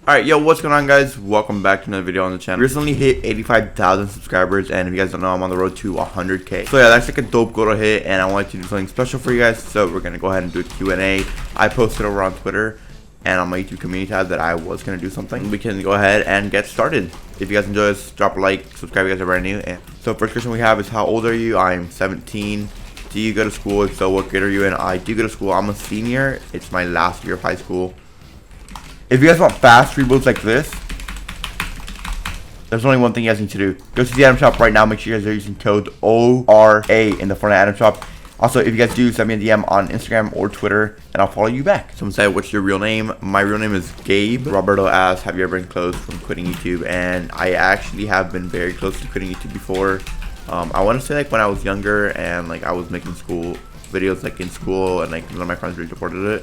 Alright, yo, what's going on, guys? Welcome back to another video on the channel. Recently hit 85,000 subscribers, and if you guys don't know, I'm on the road to 100k. So yeah, that's like a dope goal to hit, and I wanted to do something special for you guys, so we're gonna go ahead and do a Q&A. I posted over on Twitter and on my YouTube community tab that I was gonna do something. We can go ahead and get started. If you guys enjoy this, drop a like, subscribe if you guys are brand new. And so first question we have is, how old are you? I'm 17. Do you go to school? If so, what grade are you in? I do go to school. I'm a senior. It's my last year of high school. If you guys want fast rebuilds like this, there's only one thing you guys need to do. Go to the item shop right now. Make sure you guys are using code ORA in the Fortnite item shop. Also, if you guys do, send me a DM on Instagram or Twitter, and I'll follow you back. Someone said, what's your real name? My real name is Gabe. Roberto asked, have you ever been close from quitting YouTube? And I actually have been very close to quitting YouTube before. I want to say like when I was younger and like I was making school videos like in school, and like none of my friends really supported it.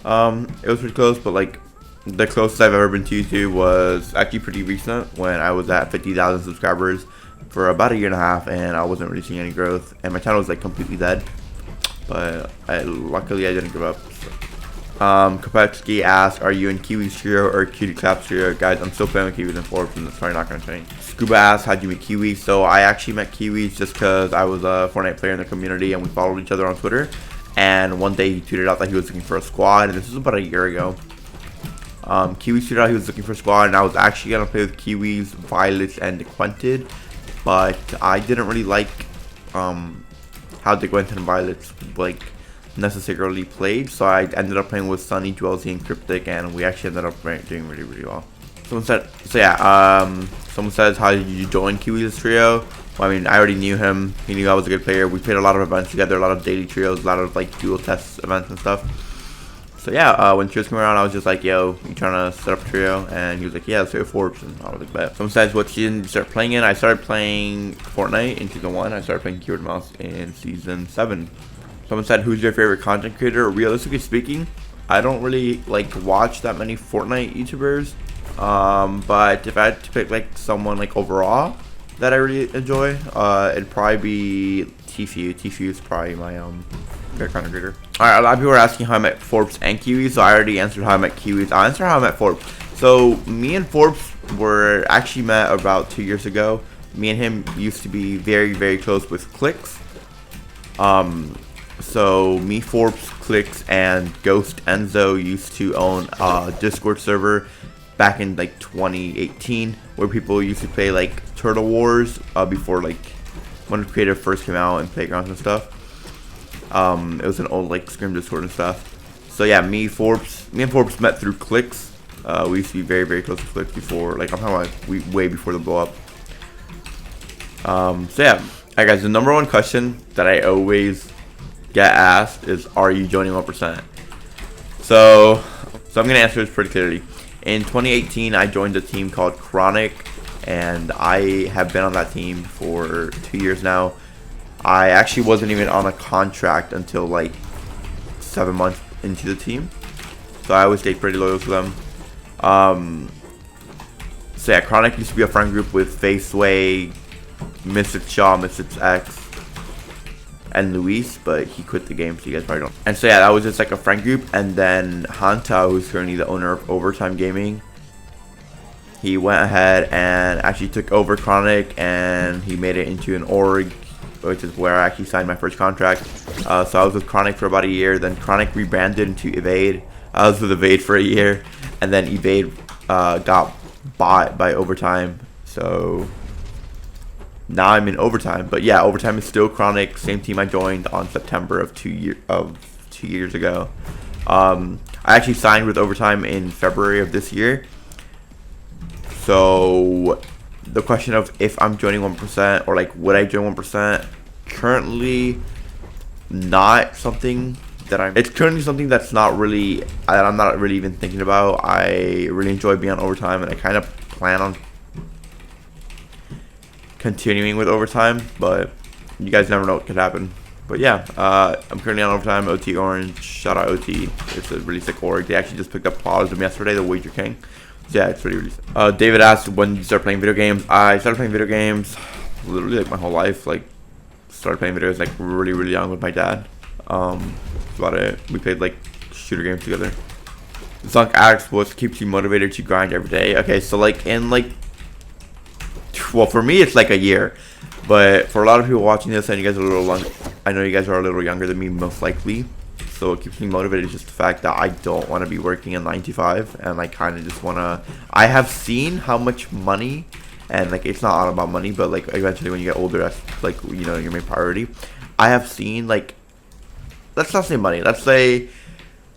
It was pretty close, but like the closest I've ever been to YouTube was actually pretty recent, when I was at 50,000 subscribers for about a year and a half, and I wasn't really seeing any growth, and my channel was like completely dead. But luckily I didn't give up. Kopetsky asked, are you in Kiwis trio or Cutie Claps trio? Guys, I'm still playing with Kiwis and Forbes, and it's probably not gonna change. Scuba asked, how'd you meet Kiwis? So I actually met Kiwis just because I was a Fortnite player in the community, and we followed each other on Twitter. And one day he tweeted out that he was looking for a squad, and this was about a year ago. Kiwis tweeted out he was looking for a squad, and I was actually gonna play with Kiwis, Violets, and Dequented, but I didn't really like how Dequented and Violets like necessarily played, so I ended up playing with Sunny, Dwellsy, and Cryptic, and we actually ended up doing really well. Someone said, so yeah, someone says, how did you join Kiwis trio? Well, I mean, I already knew him. He knew I was a good player. We played a lot of events together, a lot of daily trios, a lot of like dual test events and stuff. So yeah, when trios came around, I was just like, yo, you trying to set up a trio? And he was like, yeah, let's do Forbes. And I was like, bet. Someone says, what season did you start playing in? I started playing Fortnite in season 1. I started playing Keyboard Mouse in season 7. Someone said, who's your favorite content creator? Realistically speaking, I don't really like watch that many Fortnite YouTubers. But if I had to pick like someone like overall that I really enjoy, it'd probably be Tfue. Tfue is probably my favorite content creator. Alright, a lot of people are asking how I met Forbes and Kiwis, so I already answered how I met Kiwis. I'll answer how I met Forbes. So me and Forbes were actually met about 2 years ago. Me and him used to be very close with Clicks. So me, Forbes, Clicks, and Ghost Enzo used to own a Discord server back in like 2018, where people used to play like Turtle Wars before like when Creative first came out, and Playgrounds and stuff. It was an old like Scrim Discord and stuff. So yeah, me and Forbes met through Clicks. We used to be very close to Clicks before, like I'm talking about way before the blow up. So yeah, alright guys, the number one question that I always get asked is, are you joining 1%? So I'm gonna answer this pretty clearly. In 2018, I joined a team called Chronic, and I have been on that team for 2 years now. I actually wasn't even on a contract until like 7 months into the team, so I always stayed pretty loyal to them. So yeah, Chronic used to be a friend group with Faceway, Mr. Shaw, Mr. X, and Luis, but he quit the game, so you guys probably don't. And so yeah, that was just like a friend group. And then Hanta, who's currently the owner of Overtime Gaming, he went ahead and actually took over Chronic, and he made it into an org, which is where I actually signed my first contract. So I was with Chronic for about a year. Then Chronic rebranded into Evade. I was with Evade for a year, and then Evade got bought by Overtime. So now I'm in Overtime. But yeah, Overtime is still Chronic, same team I joined on September of 2 years ago. I actually signed with Overtime in February of this year. So the question of if I'm joining 1% or like would I join 1%, currently not something that it's currently something that's not really, I'm not really even thinking about. I really enjoy being on Overtime, and I kind of plan on continuing with Overtime, but you guys never know what could happen. But yeah, I'm currently on Overtime. OT Orange, shout out OT. It's a really sick org. They actually just picked up Pause yesterday, the Wager King. Yeah, it's pretty really sick. David asked, when did you start playing video games? I started playing video games literally like my whole life. Like, started playing videos like really young with my dad. That's about it. We played like shooter games together. Zunk asks, what keeps you motivated to grind every day? Okay, so like in like, well, for me it's like a year, but for a lot of people watching this, and you guys are a little long, I know you guys are a little younger than me, most likely. So what keeps me motivated is just the fact that I don't want to be working in 9 to 5, and I kind of just want to. I have seen how much money, and like it's not all about money, but like eventually when you get older, that's like, you know, your main priority. I have seen, like, let's not say money, let's say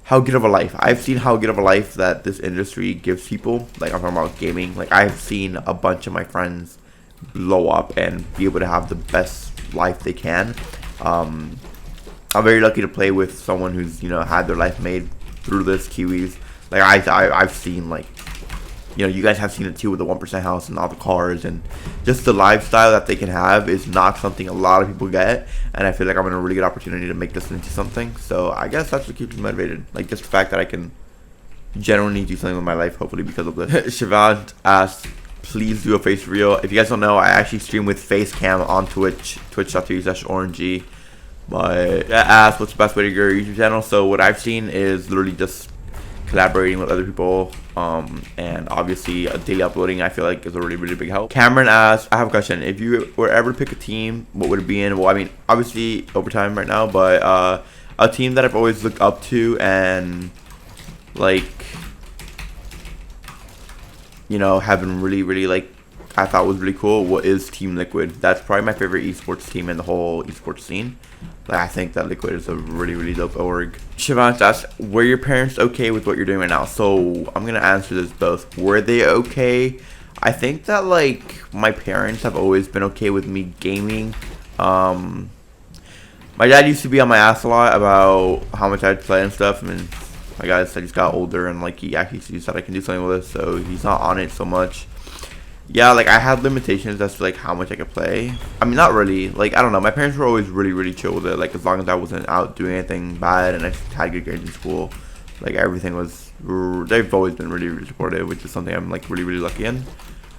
how good of a life. I've seen how good of a life that this industry gives people. Like, I'm talking about gaming. Like, I've seen a bunch of my friends blow up and be able to have the best life they can. I'm very lucky to play with someone who's, you know, had their life made through this, Kiwis. Like, I've seen, like, you know, you guys have seen it too with the 1% house and all the cars, and just the lifestyle that they can have is not something a lot of people get, and I feel like I'm in a really good opportunity to make this into something. So I guess that's what keeps me motivated, like just the fact that I can genuinely do something with my life, hopefully because of this. Shavant asks, please do a face reel. If you guys don't know, I actually stream with face cam on Twitch, twitch.tv/orangey. But asks, what's the best way to grow your YouTube channel? So what I've seen is literally just collaborating with other people, and obviously daily uploading, I feel like, is a really big help. Cameron asks, I have a question. If you were ever to pick a team, what would it be in? Well, I mean, obviously overtime right now, but a team that I've always looked up to and, like, you know, have been really like, I thought was really cool, what is Team Liquid. That's probably my favorite esports team in the whole esports scene. Like, I think that Liquid is a really dope org. Shavant asks, were your parents okay with what you're doing right now? So I'm gonna answer this both. Were they okay? I think that, like, my parents have always been okay with me gaming. My dad used to be on my ass a lot about how much I'd play and stuff. I mean, my guy said he's got older and, like, he actually sees that I can do something with it, so he's not on it so much. Yeah, like, I had limitations as to, like, how much I could play. I mean, not really. Like, I don't know. My parents were always really chill with it. Like, as long as I wasn't out doing anything bad and I had good grades in school, like, everything was. They've always been really supportive, which is something I'm, like, really lucky in.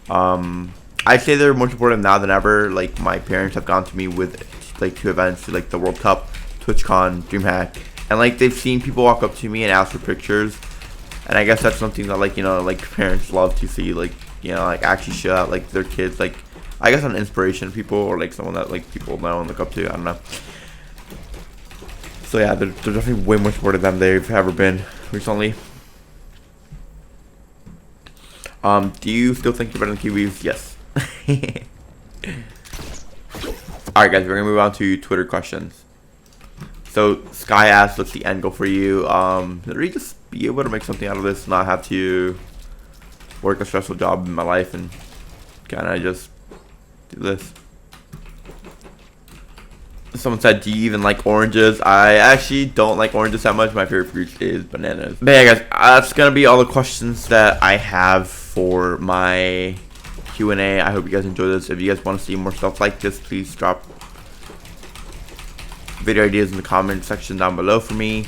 I'd say they're more supportive now than ever. Like, my parents have gone to me with, like, 2 events, like the World Cup, TwitchCon, DreamHack, and, like, they've seen people walk up to me and ask for pictures. And I guess that's something that, like, you know, like, parents love to see, like, you know, like, actually show out, like, their kids, like, I guess an inspiration to people, or, like, someone that, like, people know and look up to. I don't know. So yeah, they're definitely way more supportive than they've ever been recently. Do you still think you're better than Kiwis? Yes. Alright guys, we're gonna move on to Twitter questions. So Sky asks, what's the end goal for you? Literally just be able to make something out of this, not have to work a stressful job in my life, and kind of just do this. Someone said, do you even like oranges? I actually don't like oranges that much. My favorite fruit is bananas. But yeah, guys, that's gonna be all the questions that I have for my Q&A. I hope you guys enjoyed this. If you guys want to see more stuff like this, please drop video ideas in the comment section down below for me.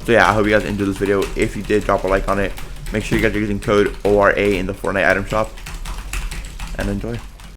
So yeah, I hope you guys enjoyed this video. If you did, drop a like on it. Make sure you guys are using code ORA in the Fortnite item shop, and enjoy.